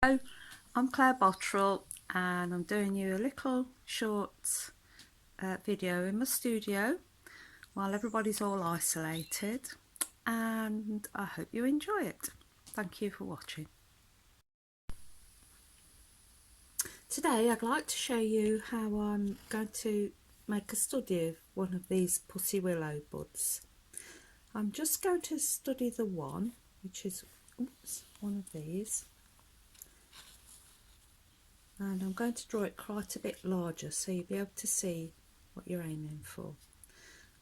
Hello, I'm Claire Botterill and I'm doing you a little short video in my studio while everybody's all isolated, and I hope you enjoy it. Thank you for watching. Today I'd like to show you how I'm going to make a study of one of these Pussy Willow buds. I'm just going to study the one, which is one of these. And I'm going to draw it quite a bit larger so you'll be able to see what you're aiming for.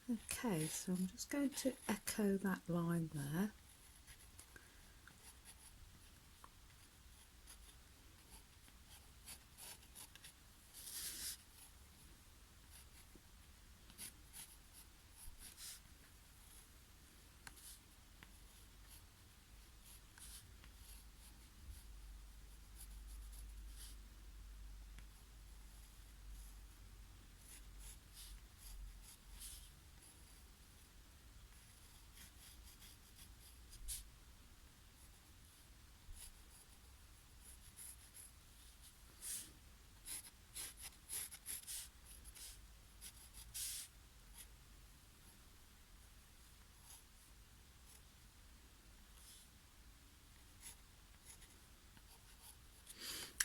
Okay, so I'm just going to echo that line there.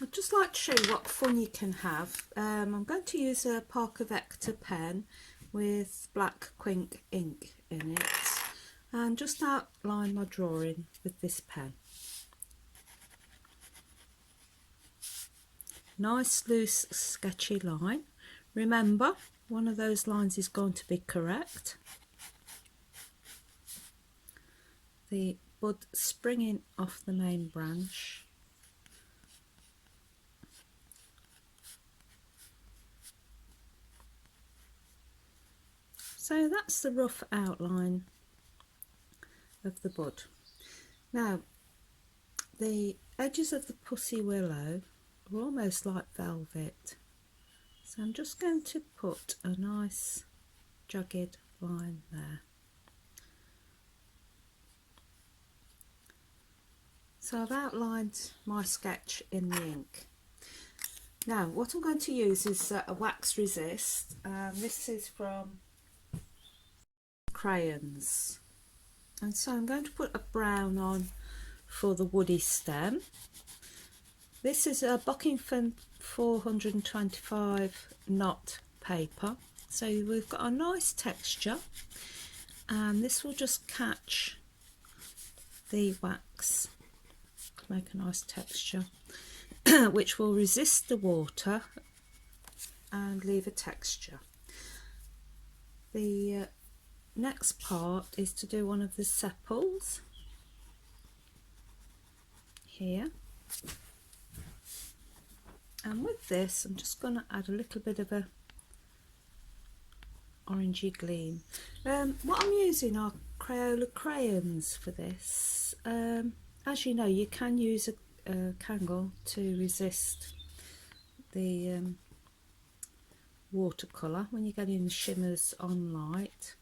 I'd just like to show you what fun you can have. I'm going to use a Parker Vector pen with black Quink ink in it and just outline my drawing with this pen. Nice loose sketchy line. Remember, one of those lines is going to be correct. The bud springing off the main branch. So that's the rough outline of the bud. Now, the edges of the Pussy Willow are almost like velvet. So I'm just going to put a nice jagged line there. So I've outlined my sketch in the ink. Now what I'm going to use is a wax resist. This is from crayons, and so I'm going to put a brown on for the woody stem. This is a Botterill 425 knot paper, so we've got a nice texture, and this will just catch the wax to make a nice texture which will resist the water and leave a texture. The next part is to do one of the sepals here, and with this I'm just going to add a little bit of a orangey gleam. What I'm using are Crayola crayons for this. As you know, you can use a Kangol to resist the watercolour when you're getting the shimmers on light.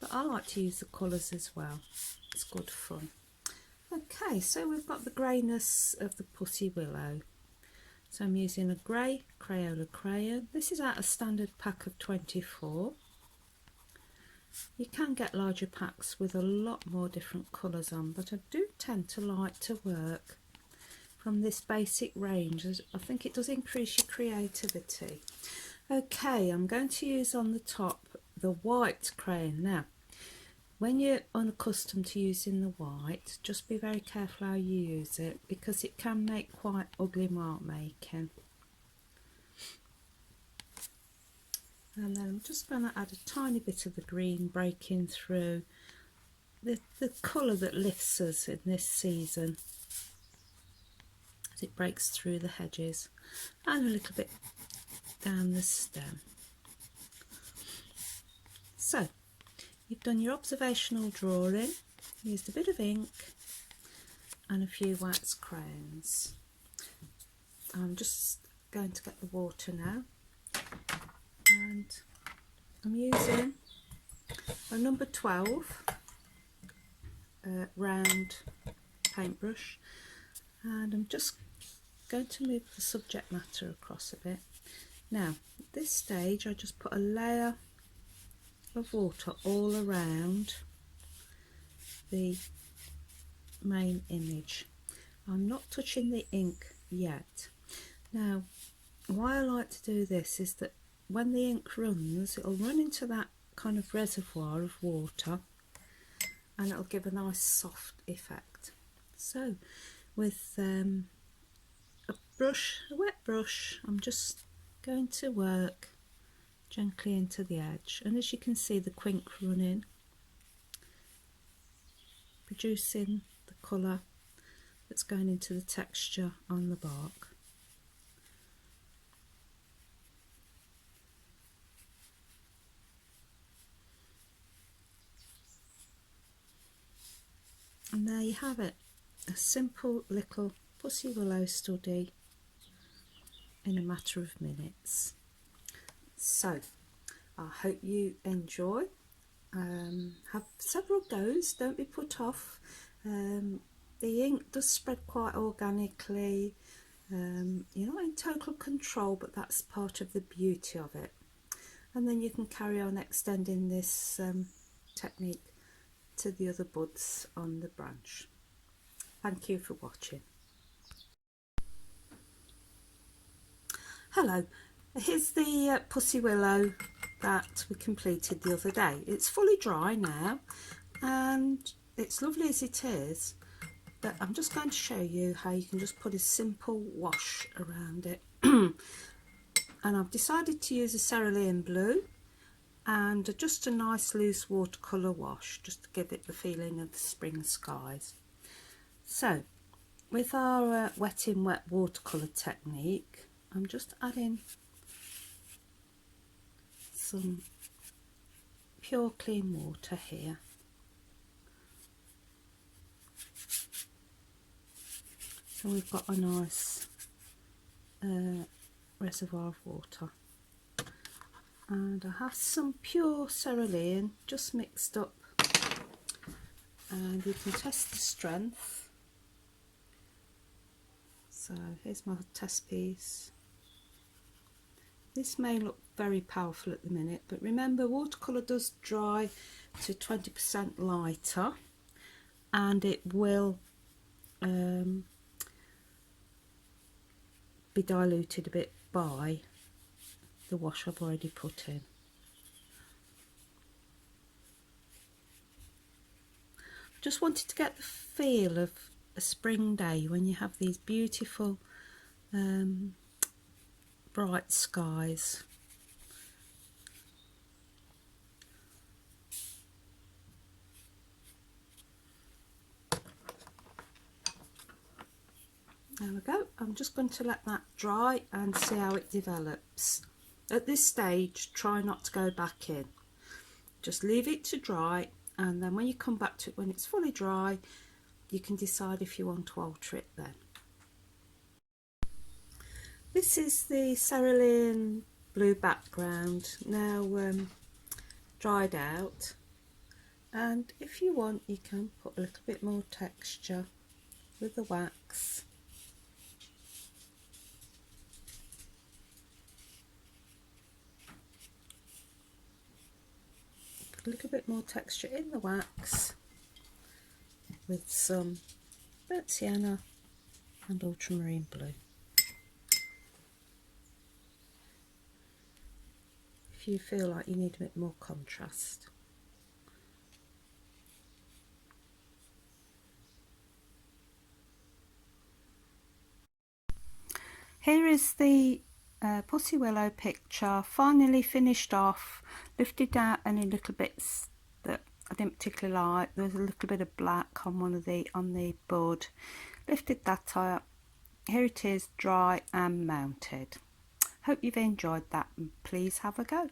But I like to use the colours as well, it's good fun. Okay, so we've got the greyness of the Pussy Willow. So I'm using a grey Crayola crayon. This is out a standard pack of 24. You can get larger packs with a lot more different colours on, but I do tend to like to work from this basic range. I think it does increase your creativity. Okay, I'm going to use on the top the white crayon. Now, when you're unaccustomed to using the white, just be very careful how you use it, because it can make quite ugly mark making. And then I'm just going to add a tiny bit of the green, breaking through the colour that lifts us in this season as it breaks through the hedges, and a little bit down the stem. So you've done your observational drawing, used a bit of ink and a few wax crayons. I'm just going to get the water now, and I'm using a number 12 round paintbrush, and I'm just going to move the subject matter across a bit. Now at this stage I just put a layer of water all around the main image. I'm not touching the ink yet. Now why I like to do this is that when the ink runs, it'll run into that kind of reservoir of water and it'll give a nice soft effect. So with a wet brush, I'm just going to work gently into the edge, and as you can see the quink running, producing the colour that's going into the texture on the bark. And there you have it, a simple little Pussy Willow study in a matter of minutes. So I hope you enjoy. Have several goes, don't be put off. The ink does spread quite organically. You're not in total control, but that's part of the beauty of it. And then you can carry on extending this technique to the other buds on the branch. Thank you for watching. Hello, here's the Pussy Willow that we completed the other day. It's fully dry now and it's lovely as it is, but I'm just going to show you how you can just put a simple wash around it. And I've decided to use a cerulean blue and just a nice loose watercolour wash, just to give it the feeling of the spring skies. So with our wet in wet watercolour technique, I'm just adding some pure clean water here. So we've got a nice reservoir of water. And I have some pure cerulean just mixed up, and you can test the strength. So here's my test piece. This may look very powerful at the minute, but remember watercolour does dry to 20% lighter, and it will be diluted a bit by the wash I've already put in. Just wanted to get the feel of a spring day when you have these beautiful bright skies. There we go. I'm just going to let that dry and see how it develops. At this stage, try not to go back in. Just leave it to dry, and then when you come back to it when it's fully dry, you can decide if you want to alter it then. This is the cerulean blue background now dried out, and if you want you can put a little bit more texture with the wax. Put a little bit more texture in the wax with some burnt sienna and ultramarine blue. If you feel like you need a bit more contrast. Here is the Pussy Willow picture, finally finished off, lifted out any little bits that I didn't particularly like. There was a little bit of black on on the bud. Lifted that up. Here it is, dry and mounted. Hope you've enjoyed that, and please have a go.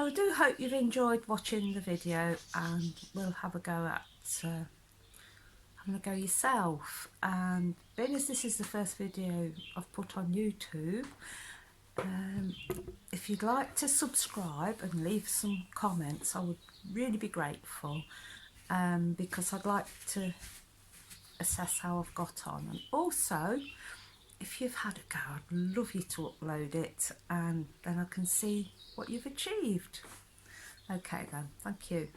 Well, I do hope you've enjoyed watching the video, and we'll have a go at having a go yourself. And being as this is the first video I've put on YouTube, if you'd like to subscribe and leave some comments, I would really be grateful, because I'd like to assess how I've got on. And also, if you've had a go, I'd love you to upload it, and then I can see what you've achieved. Okay then, thank you.